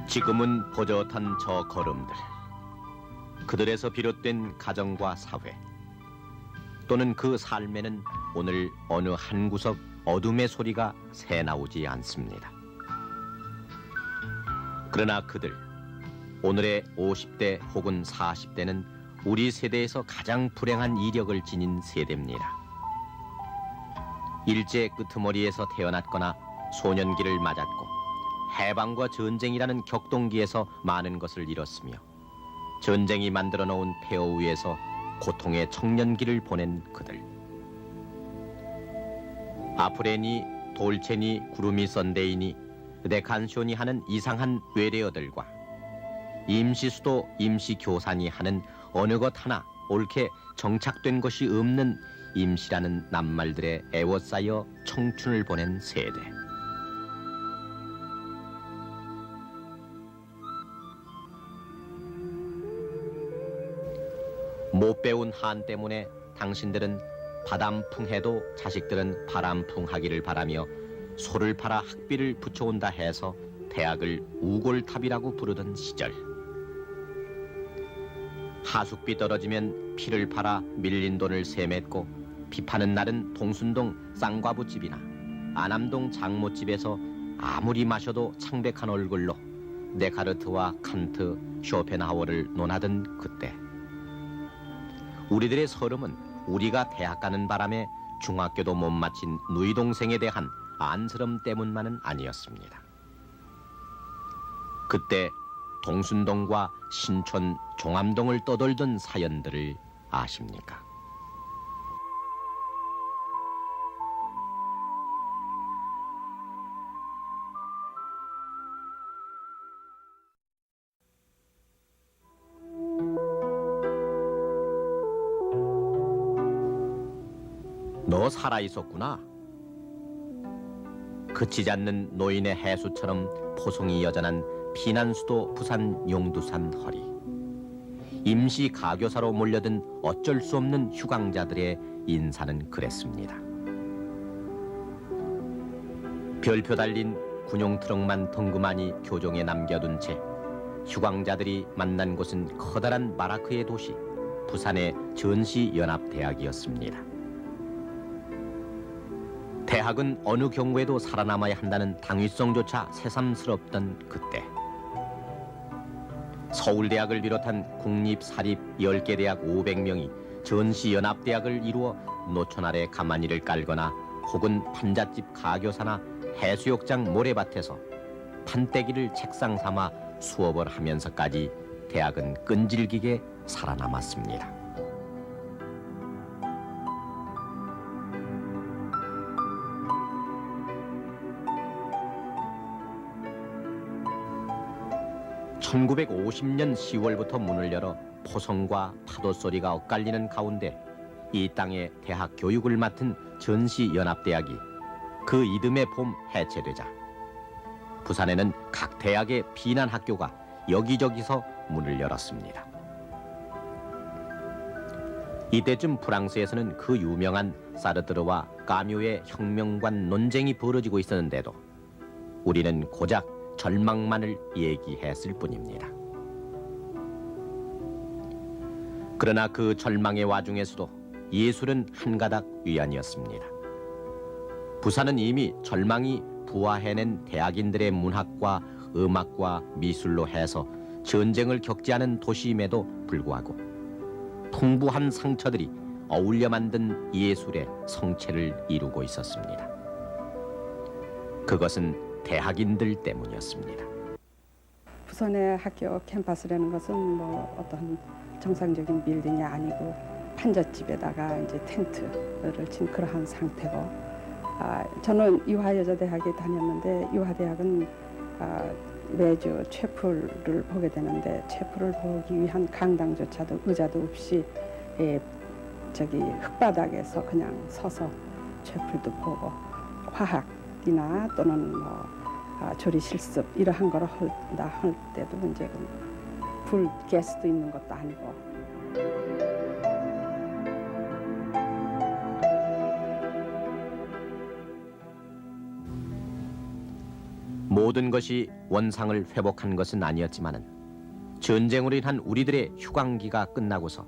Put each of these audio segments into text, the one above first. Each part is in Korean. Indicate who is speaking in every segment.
Speaker 1: 지금은 버젓한 저 걸음들, 그들에서 비롯된 가정과 사회, 또는 그 삶에는 오늘 어느 한 구석 어둠의 소리가 새나오지 않습니다. 그러나 그들, 오늘의 50대 혹은 40대는 우리 세대에서 가장 불행한 이력을 지닌 세대입니다. 일제 끄트머리에서 태어났거나 소년기를 맞았고 해방과 전쟁이라는 격동기에서 많은 것을 잃었으며 전쟁이 만들어 놓은 폐허 위에서 고통의 청년기를 보낸 그들. 아프레니, 돌체니, 구루미 선데이니, 데칸쇼니 하는 이상한 외래어들과 임시수도, 임시교산이 하는 어느 것 하나 옳게 정착된 것이 없는 임시라는 낱말들에 애워싸여 청춘을 보낸 세대. 못 배운 한 때문에 당신들은 바람풍해도 자식들은 바람풍하기를 바라며 소를 팔아 학비를 붙여온다 해서 대학을 우골탑이라고 부르던 시절. 하숙비 떨어지면 피를 팔아 밀린 돈을 세맸고 비 파는 날은 동순동 쌍과부집이나 안암동 장모집에서 아무리 마셔도 창백한 얼굴로 데카르트와 칸트, 쇼펜하워를 논하던 그때. 우리들의 서름은 우리가 대학 가는 바람에 중학교도 못 마친 누이 동생에 대한 안쓰럼 때문만은 아니었습니다. 그때 동순동과 신촌, 종암동을 떠돌던 사연들을 아십니까? 너 살아있었구나. 그치지 않는 노인의 해수처럼 포송이 여전한 피난수도 부산 용두산 허리. 임시 가교사로 몰려든 어쩔 수 없는 휴강자들의 인사는 그랬습니다. 별표 달린 군용 트럭만 덩그마니 교종에 남겨둔 채 휴강자들이 만난 곳은 커다란 마라크의 도시 부산의 전시연합대학이었습니다. 대학은 어느 경우에도 살아남아야 한다는 당위성조차 새삼스럽던 그때, 서울대학을 비롯한 국립, 사립 10개 대학 500명이 전시연합대학을 이루어 노천 아래 가마니를 깔거나 혹은 판잣집 가교사나 해수욕장 모래밭에서 판때기를 책상 삼아 수업을 하면서까지 대학은 끈질기게 살아남았습니다. (1950년 10월부터) 문을 열어 포성과 파도 소리가 엇갈리는 가운데 이 땅에 대학 교육을 맡은 전시연합대학이 그 이듬해 봄 해체되자 부산에는 각 대학의 비난학교가 여기저기서 문을 열었습니다. 이때쯤 프랑스에서는 그 유명한 사르트르와 까뮈의 혁명관 논쟁이 벌어지고 있었는데도 우리는 고작 절망만을 얘기했을 뿐입니다. 그러나 그 절망의 와중에서도 예술은 한가닥 위안이었습니다. 부산은 이미 절망이 부화해낸 대학인들의 문학과 음악과 미술로 해서 전쟁을 겪지 않은 도시임에도 불구하고 풍부한 상처들이 어울려 만든 예술의 성체를 이루고 있었습니다. 그것은 대학인들 때문이었습니다.
Speaker 2: 부산의 학교 캠퍼스라는 것은 뭐 어떤 정상적인 빌딩이 아니고 판잣집에다가 이제 텐트를 친 그러한 상태고, 저는 이화여자대학에 다녔는데 이화대학은 매주 채플을 보게 되는데 채플을 보기 위한 강당조차도 의자도 없이 저기 흙바닥에서 그냥 서서 채플도 보고 화학이나 또는 뭐 조리 실습 이러한 거를 한다 할 때도 이제 불 가스도 있는 것도 아니고.
Speaker 1: 모든 것이 원상을 회복한 것은 아니었지만은 전쟁으로 인한 우리들의 휴강기가 끝나고서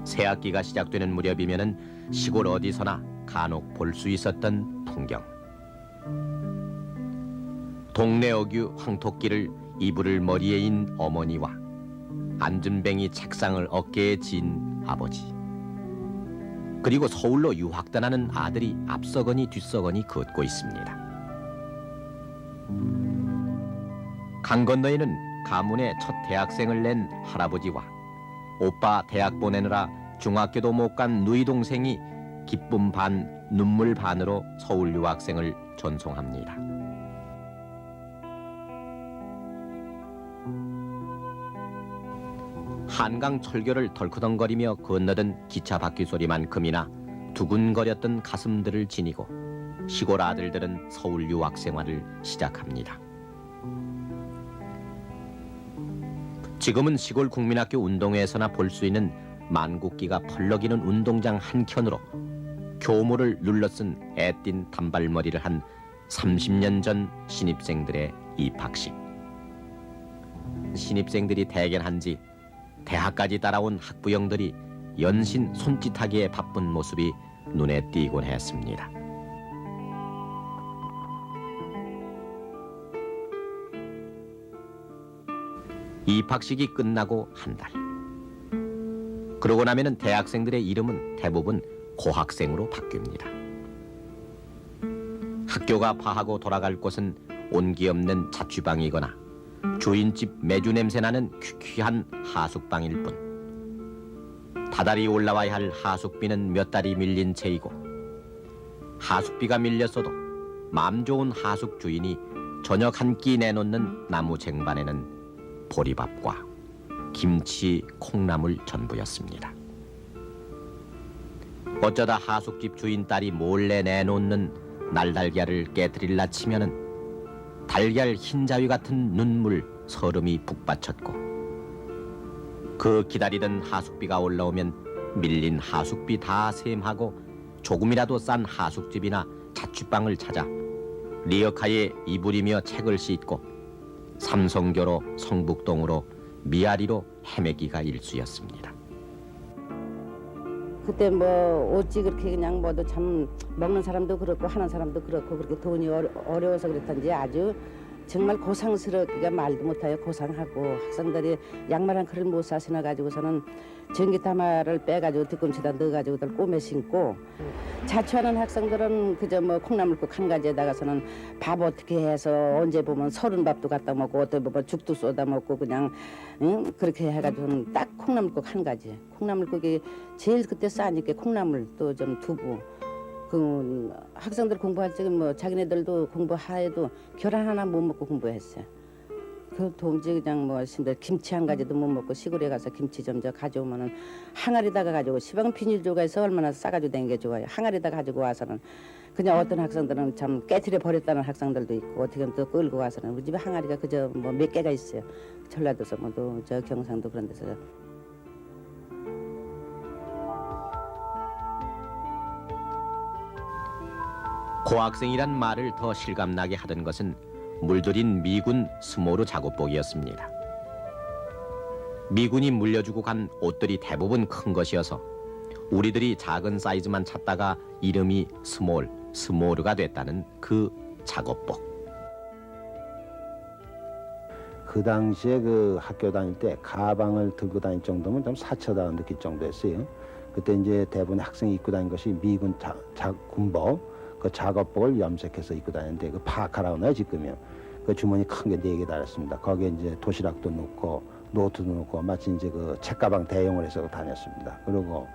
Speaker 1: 새학기가 시작되는 무렵이면은 시골 어디서나 간혹 볼 수 있었던 풍경. 동네 어귀 황토끼를 이불을 머리에 인 어머니와 안전뱅이 책상을 어깨에 진 아버지, 그리고 서울로 유학 떠나는 아들이 앞서거니 뒤서거니 걷고 있습니다. 강 건너에는 가문의 첫 대학생을 낸 할아버지와 오빠 대학 보내느라 중학교도 못 간 누이 동생이 기쁨 반 눈물 반으로 서울 유학생을 전송합니다. 한강 철교를 덜커덩거리며 건너던 기차 바퀴 소리만큼이나 두근거렸던 가슴들을 지니고 시골 아들들은 서울 유학 생활을 시작합니다. 지금은 시골 국민학교 운동회에서나 볼 수 있는 만국기가 펄럭이는 운동장 한켠으로 교무를 눌러쓴 애띤 단발머리를 한 30년 전 신입생들의 입학식. 신입생들이 대견한 지 대학까지 따라온 학부형들이 연신 손짓하기에 바쁜 모습이 눈에 띄곤 했습니다. 입학식이 끝나고 한 달. 그러고 나면은 대학생들의 이름은 대부분 고학생으로 바뀝니다. 학교가 파하고 돌아갈 곳은 온기 없는 자취방이거나 주인집 매주 냄새나는 퀴퀴한 하숙방일 뿐. 다달이 올라와야 할 하숙비는 몇 달이 밀린 채이고, 하숙비가 밀렸어도 마음 좋은 하숙 주인이 저녁 한 끼 내놓는 나무 쟁반에는 보리밥과 김치, 콩나물 전부였습니다. 어쩌다 하숙집 주인 딸이 몰래 내놓는 날달걀을 깨트릴라 치면은 달걀 흰자위 같은 눈물 서름이 북받쳤고, 그 기다리던 하숙비가 올라오면 밀린 하숙비 다 셈하고 조금이라도 싼 하숙집이나 자취방을 찾아 리어카에 이불이며 책을 싣고 삼성교로 성북동으로 미아리로 헤매기가 일쑤였습니다.
Speaker 3: 그때 뭐 어찌 그렇게 그냥 뭐도 참 먹는 사람도 그렇고 하는 사람도 그렇고 그렇게 돈이 어려워서 그랬던지 아주 정말 고상스럽기가 말도 못해요. 고상하고 학생들이 양말 한 그릇 못 사 신어 가지고서는 전기타마를 빼가지고 뒤꿈치다 넣어가지고들 꼬매 신고, 자취하는 학생들은 그저 뭐 콩나물국 한 가지에다가서는 밥 어떻게 해서 언제 보면 서른 밥도 갖다 먹고 어떻게 보면 죽도 쏟아 먹고 그냥 그렇게 해가지고는 딱 콩나물국 한 가지. 콩나물국이 제일 그때 싸니까 콩나물 또 좀 두부. 그 학생들 공부할 적에 뭐 자기네들도 공부하에도 계란 하나 못 먹고 공부했어요. 그 도무지 그냥 뭐 심지어 김치 한 가지도 못 먹고 시골에 가서 김치 좀 저 가져오면은 항아리다가 가지고 시방 비닐조각에서 얼마나 싸가지고 댕겨 좋아요. 항아리다 가지고 와서는 그냥 어떤 학생들은 참 깨트려 버렸다는 학생들도 있고 어떻게 또 끌고 와서는 우리 집에 항아리가 그저 뭐 몇 개가 있어요. 전라도서 뭐도 저 경상도 그런 데서.
Speaker 1: 고학생이란 말을 더 실감나게 하던 것은 물들인 미군 스모르 작업복이었습니다. 미군이 물려주고 간 옷들이 대부분 큰 것이어서 우리들이 작은 사이즈만 찾다가 이름이 스모르가 됐다는 그 작업복.
Speaker 4: 그 당시에 그 학교 다닐 때 가방을 들고 다닐 정도면 좀 사처다 느낄 정도였어요. 그때 이제 대부분 학생이 입고 다닌 것이 미군 군복, 그 작업복을 염색해서 입고 다녔는데 그 파카라고 나요 지금요. 그 주머니 큰 게 4개 달았습니다. 거기에 이제 도시락도 넣고 노트도 넣고 마치 이제 그 책가방 대용을 해서 다녔습니다. 그리고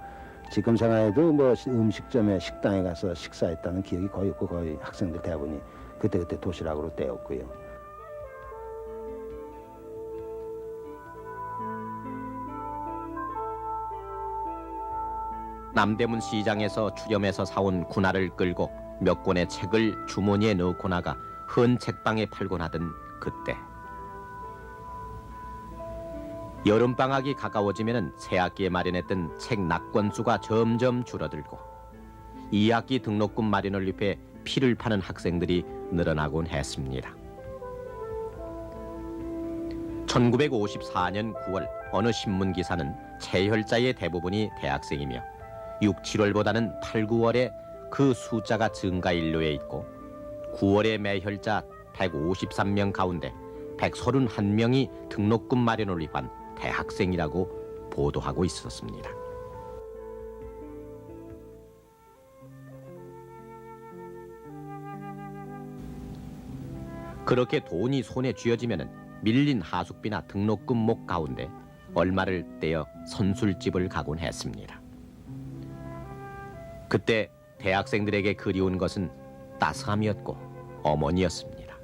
Speaker 4: 지금 생각해도 뭐 음식점에 식당에 가서 식사했다는 기억이 거의 없고 거의 학생들 대부분이 그때 도시락으로 때웠고요.
Speaker 1: 남대문 시장에서 출염해서 사온 군화를 끌고 몇 권의 책을 주머니에 넣고 나가 헌 책방에 팔곤 하던 그때. 여름방학이 가까워지면 새학기에 마련했던 책 낙권수가 점점 줄어들고 2학기 등록금 마련을 위해 피를 파는 학생들이 늘어나곤 했습니다. 1954년 9월 어느 신문 기사는 체혈자의 대부분이 대학생이며 6, 7월보다는 8, 9월에 그 숫자가 증가일로에 있고 9월의 매혈자 153명 가운데 131명이 등록금 마련을 위한 대학생이라고 보도하고 있었습니다. 그렇게 돈이 손에 쥐어지면은 밀린 하숙비나 등록금 가운데 얼마를 떼어 선술집을 가곤 했습니다. 그때 대학생들에게 그리운 것은 따스함이었고 어머니였습니다.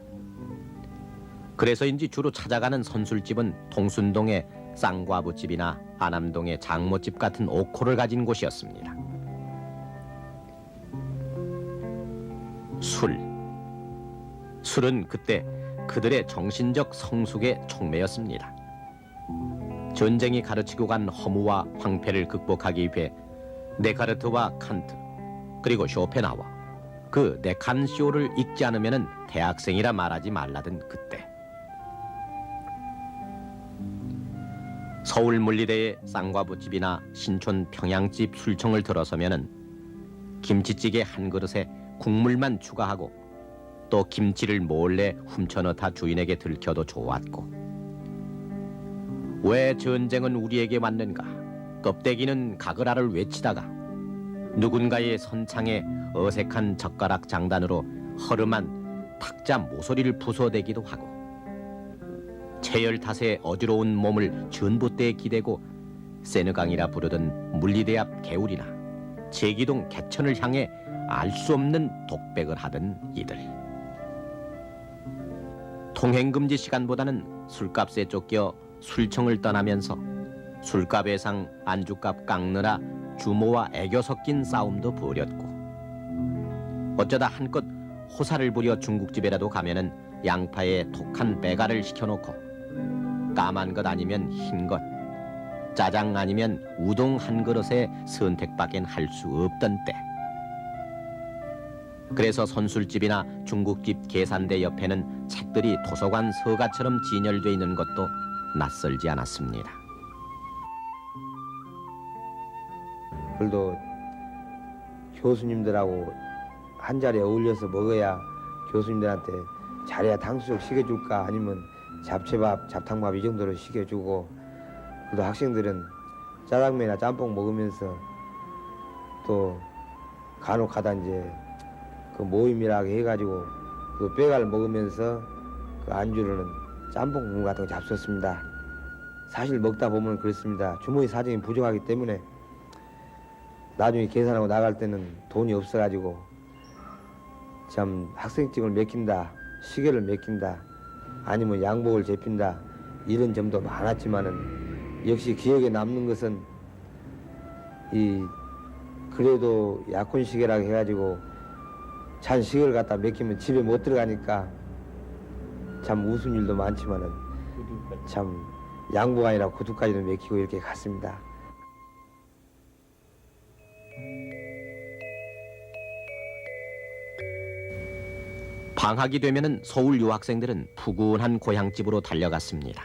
Speaker 1: 그래서인지 주로 찾아가는 선술집은 동순동의 쌍과부집이나 안암동의 장모집 같은 옥호를 가진 곳이었습니다. 술은 그때 그들의 정신적 성숙의 촉매였습니다. 전쟁이 가르치고 간 허무와 황폐를 극복하기 위해 데카르트와 칸트 그리고 쇼펜하워 그 네칸쇼를 읽지 않으면 대학생이라 말하지 말라던 그때 서울 물리대의 쌍과부집이나 신촌 평양집 술청을 들어서면은 김치찌개 한 그릇에 국물만 추가하고 또 김치를 몰래 훔쳐넣다 주인에게 들켜도 좋았고 왜 전쟁은 우리에게 왔는가 껍데기는 가그라를 외치다가 누군가의 선창에 어색한 젓가락 장단으로 허름한 탁자 모서리를 부숴대기도 하고 체열 탓에 어지러운 몸을 전봇대에 기대고 세느강이라 부르던 물리대 앞 개울이나 제기동 개천을 향해 알 수 없는 독백을 하던 이들. 통행금지 시간보다는 술값에 쫓겨 술청을 떠나면서 술값 외상 안주값 깎느라 주모와 애교 섞인 싸움도 벌였고 어쩌다 한껏 호사를 부려 중국집에라도 가면은 양파에 톡한 배가를 시켜놓고 까만 것 아니면 흰 것, 짜장 아니면 우동 한 그릇에 선택밖엔 할 수 없던 때. 그래서 선술집이나 중국집 계산대 옆에는 책들이 도서관 서가처럼 진열돼 있는 것도 낯설지 않았습니다.
Speaker 5: 그래도 교수님들하고 한 자리에 어울려서 먹어야 교수님들한테 잘해야 탕수육 시켜줄까 아니면 잡채밥, 잡탕밥 이 정도로 시켜주고 그래도 학생들은 짜장면이나 짬뽕 먹으면서 또 간혹 가다 이제 그 모임이라고 해가지고 그 빼갈 먹으면서 그 안주로는 짬뽕 국물 같은 거 잡수었습니다. 사실 먹다 보면 그렇습니다. 주머니 사정이 부족하기 때문에 나중에 계산하고 나갈 때는 돈이 없어가지고 참 학생증을 맡긴다, 시계를 맡긴다, 아니면 양복을 재핀다 이런 점도 많았지만은 역시 기억에 남는 것은 이 그래도 약혼 시계라고 해가지고 찬 시계를 갖다 맡기면 집에 못 들어가니까 참 웃은 일도 많지만은 참 양복 아니라 구두까지도 맡기고 이렇게 갔습니다.
Speaker 1: 방학이 되면은 서울 유학생들은 푸근한 고향집으로 달려갔습니다.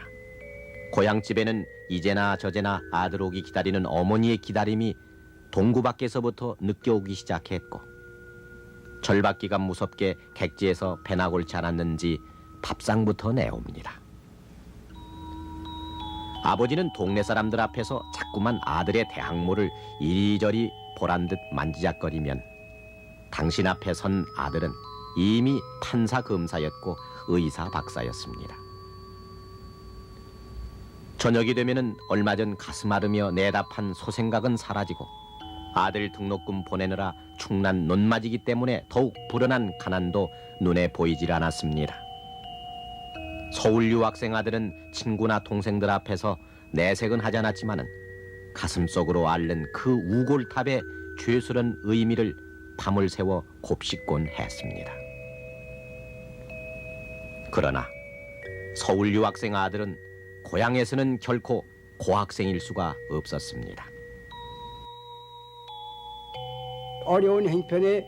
Speaker 1: 고향집에는 이제나 저제나 아들 오기 기다리는 어머니의 기다림이 동구 밖에서부터 느껴오기 시작했고 절박기가 무섭게 객지에서 배나 골치 않았는지 밥상부터 내옵니다. 아버지는 동네 사람들 앞에서 자꾸만 아들의 대학모를 이리저리 보란 듯 만지작거리면 당신 앞에 선 아들은 이미 판사 검사였고 의사 박사였습니다. 저녁이 되면은 얼마 전 가슴 앓으며 내답한 소생각은 사라지고 아들 등록금 보내느라 충난 논맞이기 때문에 더욱 불어난 가난도 눈에 보이질 않았습니다. 서울 유학생 아들은 친구나 동생들 앞에서 내색은 하지 않았지만은 가슴속으로 앓는 그 우골탑의 죄스런 의미를 밤을 새워 곱씹곤 했습니다. 그러나 서울 유학생 아들은 고향에서는 결코 고학생일 수가 없었습니다.
Speaker 6: 어려운 행편에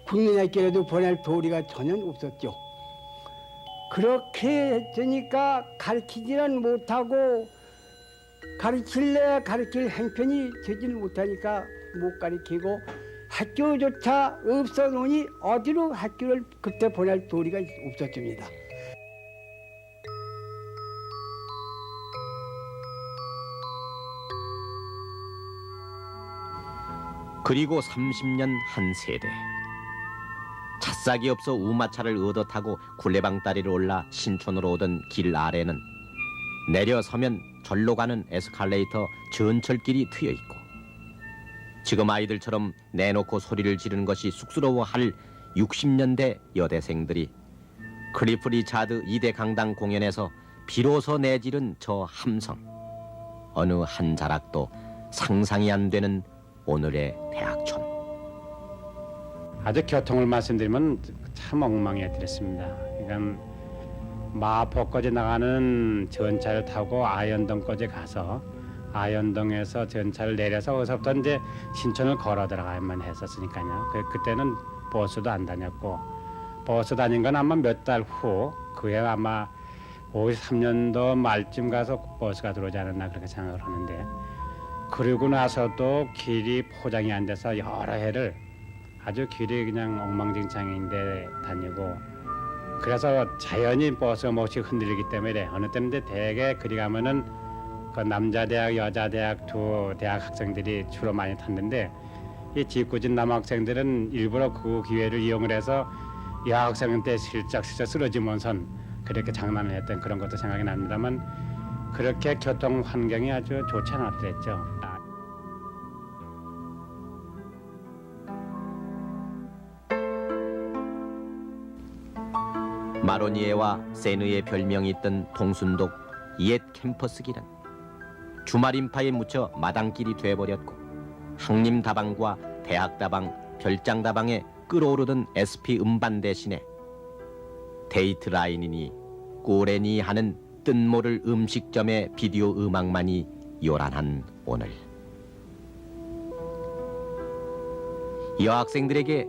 Speaker 6: 국민학교라도 보낼 도리가 전혀 없었죠. 그렇게 했으니까 가르치지는 못하고 가르칠래 가르칠 형편이 되질 못하니까 못 가르치고 학교조차 없어 놓으니 어디로 학교를 그때 보낼 도리가 없었습니다.
Speaker 1: 그리고 30년 한 세대. 찻싹이 없어 우마차를 얻어 타고 굴레방 다리를 올라 신촌으로 오던 길 아래는 내려서면 절로 가는 에스컬레이터 전철길이 트여 있고, 지금 아이들처럼 내놓고 소리를 지르는 것이 쑥스러워할 60년대 여대생들이 클리프 리차드 2대 강당 공연에서 비로소 내지른 저 함성, 어느 한 자락도 상상이 안 되는 오늘의 대학촌.
Speaker 7: 아주 교통을 말씀드리면 참 엉망이었습니다. 그러니까 마포까지 나가는 전차를 타고 아현동까지 가서 아현동에서 전차를 내려서 어서부터 이제 신촌을 걸어 들어가야만 했었으니까요. 그때는 버스도 안 다녔고, 버스 다닌 건 아마 몇 달 후, 그해 아마 53년도 말쯤 가서 버스가 들어오지 않았나 그렇게 생각을 하는데, 그러고 나서도 길이 포장이 안 돼서 여러 해를 아주 길이 그냥 엉망진창인데 다니고, 그래서 자연히 버스가 몹시 흔들리기 때문에 어느 때는 대개 그리 가면은 그 남자 대학, 여자 대학 두 대학 학생들이 주로 많이 탔는데, 이 짓궂은 남학생들은 일부러 그 기회를 이용을 해서 여학생한테 슬쩍 쓰러지면서 그렇게 장난을 했던 그런 것도 생각이 납니다만, 그렇게 교통 환경이 아주 좋지 않았겠죠.
Speaker 1: 마로니에와 세느의 별명이 있던 동순독 옛 캠퍼스 길은 주말 인파에 묻혀 마당길이 돼버렸고, 항림다방과 대학다방, 별장다방에 끌어오르던 SP 음반 대신에 데이트 라인이니 꼬레니 하는 뜬모를 음식점의 비디오 음악만이 요란한 오늘. 여학생들에게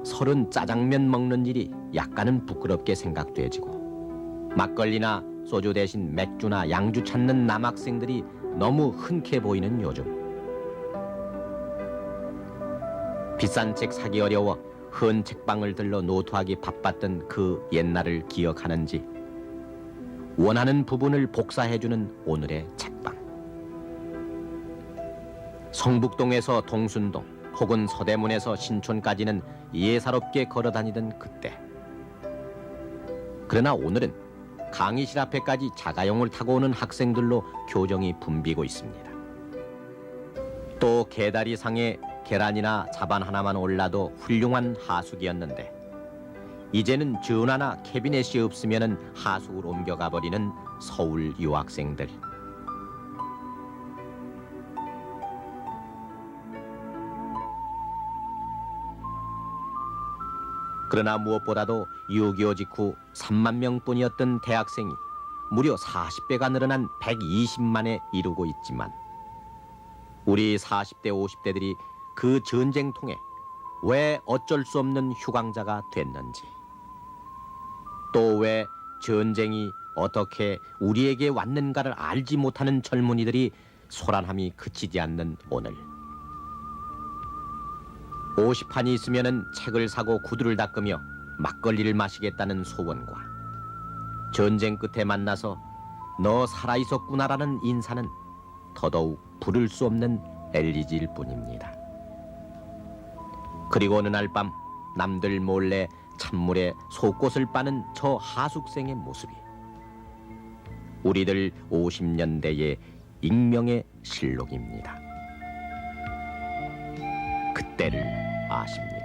Speaker 1: 서른 짜장면 먹는 일이 약간은 부끄럽게 생각돼지고, 막걸리나 소주 대신 맥주나 양주 찾는 남학생들이 너무 흔쾌 보이는 요즘. 비싼 책 사기 어려워 흔 책방을 들러 노트하기 바빴던 그 옛날을 기억하는지, 원하는 부분을 복사해주는 오늘의 책방. 성북동에서 동순동 혹은 서대문에서 신촌까지는 예사롭게 걸어다니던 그때. 그러나 오늘은 강의실 앞에까지 자가용을 타고 오는 학생들로 교정이 붐비고 있습니다. 또 계다리 상에 계란이나 자반 하나만 올라도 훌륭한 하숙이었는데, 이제는 전화나 캐비넷이 없으면 하숙을 옮겨가 버리는 서울 유학생들. 그러나 무엇보다도 6.25 직후 3만 명뿐이었던 대학생이 무려 40배가 늘어난 120만에 이르고 있지만, 우리 40대 50대들이 그 전쟁통에 왜 어쩔 수 없는 휴강자가 됐는지, 또 왜 전쟁이 어떻게 우리에게 왔는가를 알지 못하는 젊은이들이 소란함이 그치지 않는 오늘. 50판이 있으면은 책을 사고 구두를 닦으며 막걸리를 마시겠다는 소원과, 전쟁 끝에 만나서 너 살아있었구나라는 인사는 더더욱 부를 수 없는 엘리지일 뿐입니다. 그리고 어느 날 밤 남들 몰래 찬물에 속꽃을 빠는 저 하숙생의 모습이 우리들 50년대의 익명의 실록입니다. 그때를 아십니까?